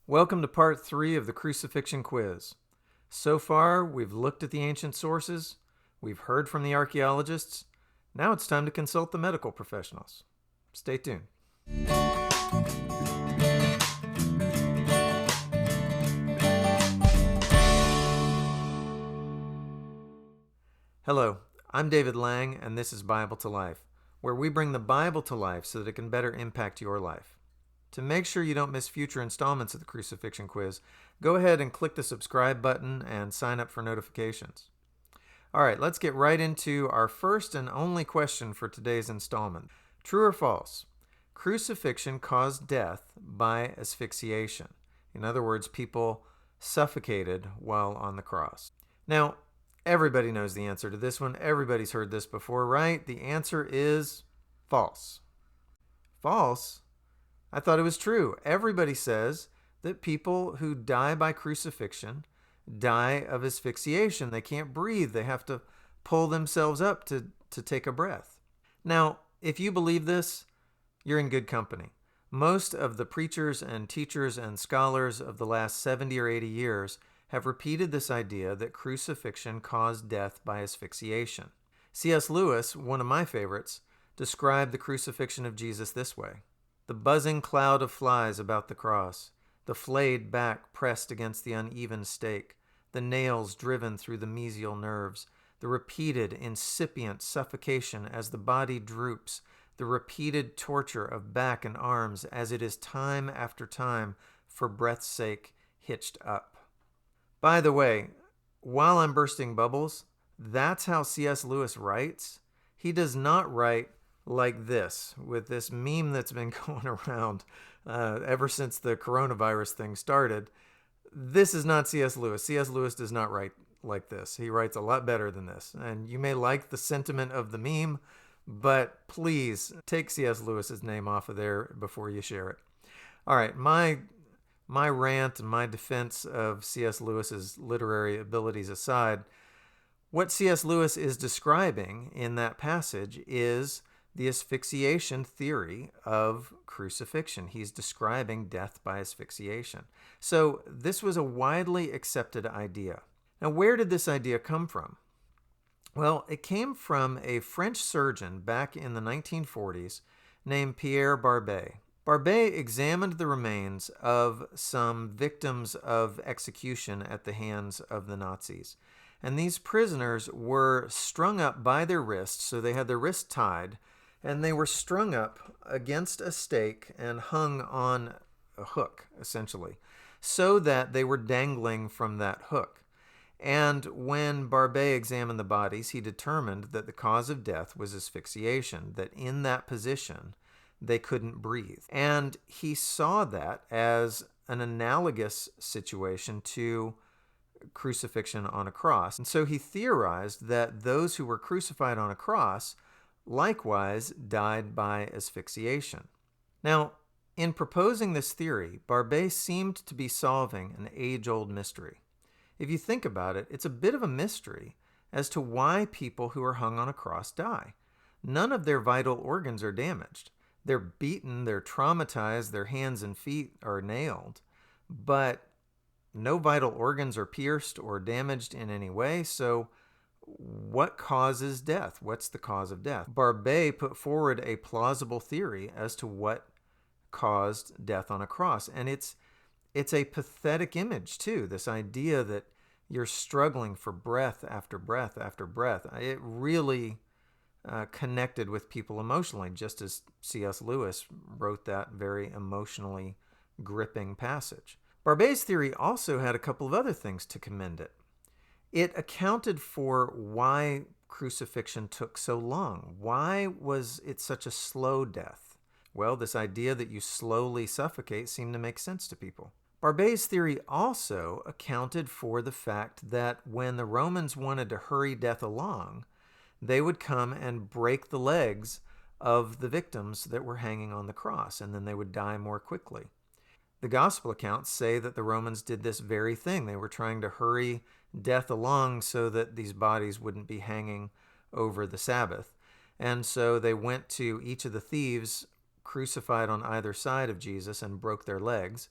Welcome to part 3 of the Crucifixion Quiz. So far, we've looked at the ancient sources, we've heard from the archaeologists. Now it's time to consult the medical professionals. Stay tuned. Hello, I'm David Lang, and this is Bible to Life, where we bring the Bible to life so that it can better impact your life. To make sure you don't miss future installments of the Crucifixion Quiz, go ahead and click the subscribe button and sign up for notifications. All right, let's get right into our first and only question for today's installment. True or false? Crucifixion caused death by asphyxiation. In other words, people suffocated while on the cross. Now, everybody knows the answer to this one. Everybody's heard this before, right? The answer is false. False? I thought it was true. Everybody says that people who die by crucifixion die of asphyxiation. They can't breathe. They have to pull themselves up to take a breath. Now, if you believe this, you're in good company. Most of the preachers and teachers and scholars of the last 70 or 80 years have repeated this idea that crucifixion caused death by asphyxiation. C.S. Lewis, one of my favorites, described the crucifixion of Jesus this way: the buzzing cloud of flies about the cross, the flayed back pressed against the uneven stake, the nails driven through the mesial nerves, the repeated incipient suffocation as the body droops, the repeated torture of back and arms as it is time after time, for breath's sake, hitched up. By the way, while I'm bursting bubbles, that's how C.S. Lewis writes. He does not write like this, with this meme that's been going around ever since the coronavirus thing started. This is not C.S. Lewis. C.S. Lewis does not write like this. He writes a lot better than this. And you may like the sentiment of the meme, but please take C.S. Lewis's name off of there before you share it. All right, my rant and my defense of C.S. Lewis's literary abilities aside, what C.S. Lewis is describing in that passage is the asphyxiation theory of crucifixion. He's describing death by asphyxiation. So this was a widely accepted idea. Now, where did this idea come from? Well, it came from a French surgeon back in the 1940s named Pierre Barbas. Barbas examined the remains of some victims of execution at the hands of the Nazis. And these prisoners were strung up by their wrists, so they had their wrists tied, and they were strung up against a stake and hung on a hook, essentially, so that they were dangling from that hook. And when Barbas examined the bodies, he determined that the cause of death was asphyxiation, that in that position, they couldn't breathe. And he saw that as an analogous situation to crucifixion on a cross. And so he theorized that those who were crucified on a cross likewise died by asphyxiation. Now, in proposing this theory, Barbas seemed to be solving an age-old mystery. If you think about it, it's a bit of a mystery as to why people who are hung on a cross die. None of their vital organs are damaged. They're beaten, they're traumatized, their hands and feet are nailed, but no vital organs are pierced or damaged in any way. So what causes death? What's the cause of death? Barbas put forward a plausible theory as to what caused death on a cross. And it's a pathetic image, too, this idea that you're struggling for breath after breath after breath. It really connected with people emotionally, just as C.S. Lewis wrote that very emotionally gripping passage. Barbas' theory also had a couple of other things to commend it. It accounted for why crucifixion took so long. Why was it such a slow death? Well, this idea that you slowly suffocate seemed to make sense to people. Barbas' theory also accounted for the fact that when the Romans wanted to hurry death along, they would come and break the legs of the victims that were hanging on the cross, and then they would die more quickly. The gospel accounts say that the Romans did this very thing. They were trying to hurry death along so that these bodies wouldn't be hanging over the Sabbath. And so they went to each of the thieves crucified on either side of Jesus and broke their legs.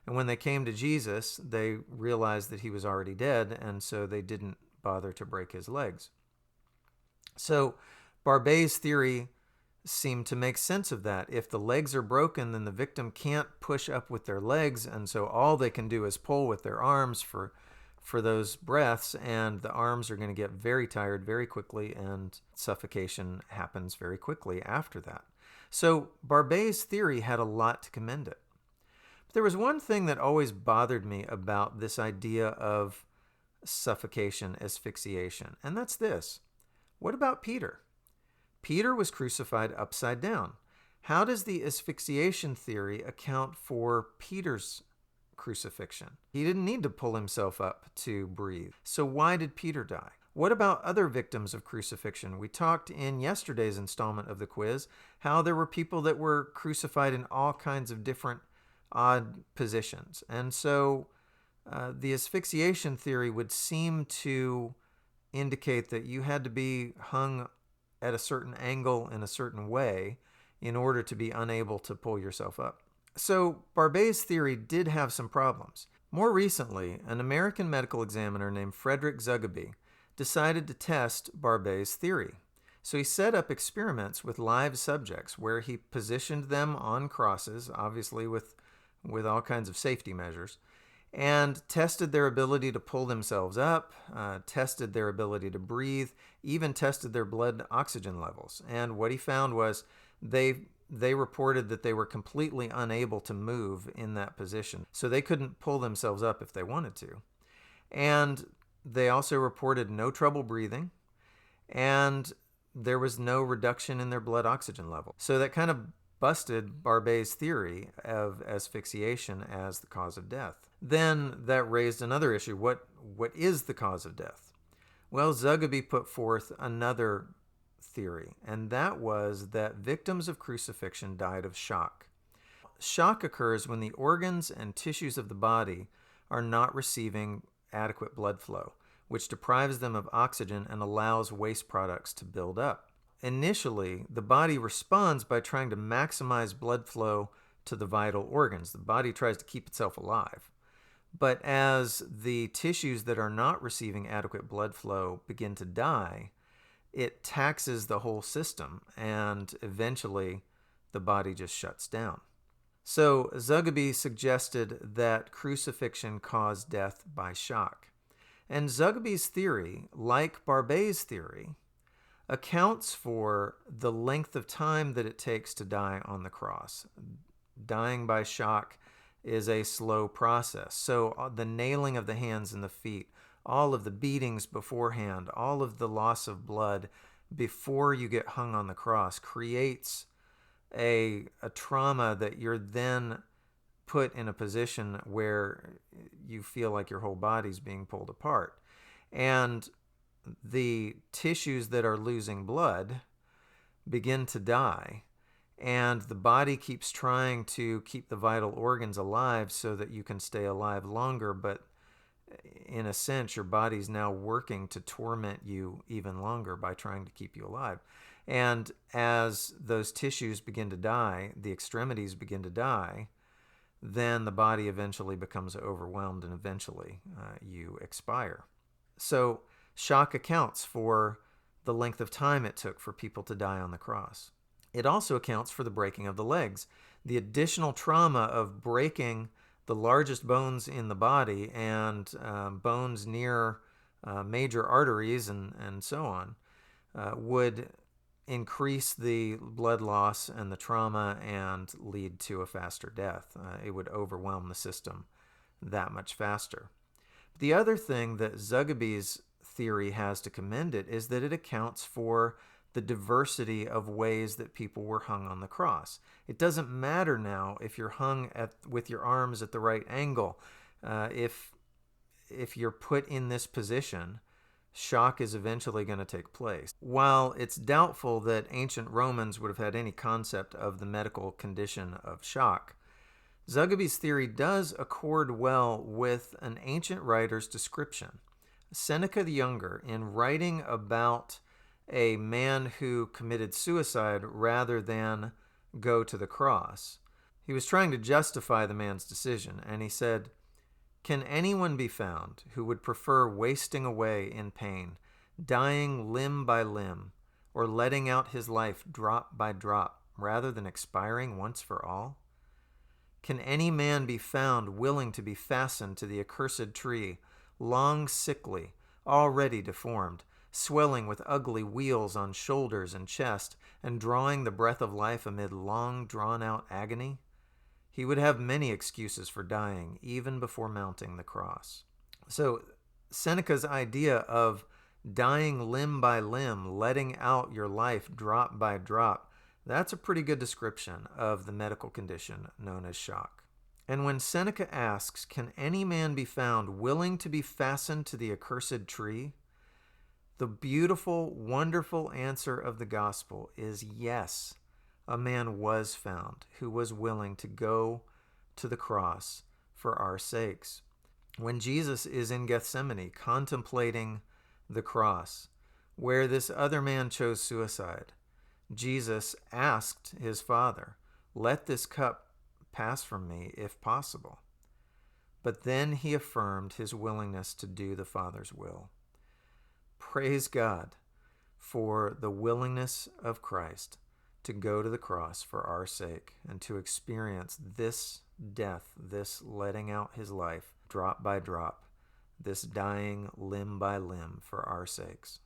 And when they came to Jesus, they realized that he was already dead, and so they didn't bother to break his legs. So Barbas' theory seemed to make sense of that. If the legs are broken, then the victim can't push up with their legs, and so all they can do is pull with their arms for those breaths, and the arms are going to get very tired very quickly, and suffocation happens very quickly after that. So Barbas' theory had a lot to commend it. But there was one thing that always bothered me about this idea of suffocation, asphyxiation, and that's this. What about Peter? Peter was crucified upside down. How does the asphyxiation theory account for Peter's crucifixion? He didn't need to pull himself up to breathe. So why did Peter die? What about other victims of crucifixion? We talked in yesterday's installment of the quiz how there were people that were crucified in all kinds of different odd positions. And so the asphyxiation theory would seem to indicate that you had to be hung at a certain angle in a certain way in order to be unable to pull yourself up. So Barbas' theory did have some problems. More recently, an American medical examiner named Frederick Zugaby decided to test Barbas' theory. So he set up experiments with live subjects where he positioned them on crosses, obviously with all kinds of safety measures, and tested their ability to pull themselves up, tested their ability to breathe, even tested their blood oxygen levels. And what he found was they reported that they were completely unable to move in that position. So they couldn't pull themselves up if they wanted to. And they also reported no trouble breathing, and there was no reduction in their blood oxygen level. So that kind of busted Barbas' theory of asphyxiation as the cause of death. Then that raised another issue. What is the cause of death? Well, Zugaby put forth another theory, and that was that victims of crucifixion died of shock. Shock occurs when the organs and tissues of the body are not receiving adequate blood flow, which deprives them of oxygen and allows waste products to build up. Initially, the body responds by trying to maximize blood flow to the vital organs. The body tries to keep itself alive. But as the tissues that are not receiving adequate blood flow begin to die, it taxes the whole system, and eventually the body just shuts down. So Zugaby suggested that crucifixion caused death by shock. And Zugaby's theory, like Barbas' theory, accounts for the length of time that it takes to die on the cross. Dying by shock is a slow process. So the nailing of the hands and the feet, all of the beatings beforehand, all of the loss of blood before you get hung on the cross creates a trauma that you're then put in a position where you feel like your whole body's being pulled apart. And the tissues that are losing blood begin to die, and the body keeps trying to keep the vital organs alive so that you can stay alive longer, but in a sense, your body's now working to torment you even longer by trying to keep you alive. And as those tissues begin to die, the extremities begin to die, then the body eventually becomes overwhelmed, and eventually you expire. So shock accounts for the length of time it took for people to die on the cross. It also accounts for the breaking of the legs. The additional trauma of breaking the largest bones in the body and bones near major arteries and so on would increase the blood loss and the trauma and lead to a faster death. It would overwhelm the system that much faster. The other thing that Zugaby's theory has to commend it is that it accounts for the diversity of ways that people were hung on the cross. It doesn't matter now if you're hung with your arms at the right angle. If you're put in this position, shock is eventually going to take place. While it's doubtful that ancient Romans would have had any concept of the medical condition of shock, Zugaby's theory does accord well with an ancient writer's description. Seneca the Younger, in writing about a man who committed suicide rather than go to the cross, He was trying to justify the man's decision, and he said, "Can anyone be found who would prefer wasting away in pain, dying limb by limb, or letting out his life drop by drop, rather than expiring once for all? Can any man be found willing to be fastened to the accursed tree, long sickly, already deformed, swelling with ugly wheals on shoulders and chest, and drawing the breath of life amid long drawn-out agony? He would have many excuses for dying, even before mounting the cross." So Seneca's idea of dying limb by limb, letting out your life drop by drop, that's a pretty good description of the medical condition known as shock. And when Seneca asks, "Can any man be found willing to be fastened to the accursed tree?" the beautiful, wonderful answer of the gospel is yes, a man was found who was willing to go to the cross for our sakes. When Jesus is in Gethsemane contemplating the cross, where this other man chose suicide, Jesus asked his Father, "Let this cup pass from me if possible." But then he affirmed his willingness to do the Father's will. Praise God for the willingness of Christ to go to the cross for our sake and to experience this death, this letting out his life drop by drop, this dying limb by limb for our sakes.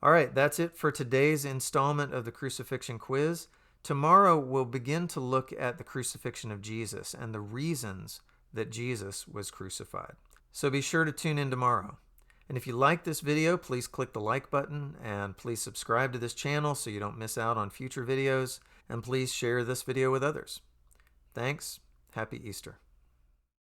All right, that's it for today's installment of the Crucifixion Quiz. Tomorrow we'll begin to look at the crucifixion of Jesus and the reasons that Jesus was crucified. So be sure to tune in tomorrow. And if you like this video, please click the like button and please subscribe to this channel so you don't miss out on future videos. And please share this video with others. Thanks. Happy Easter.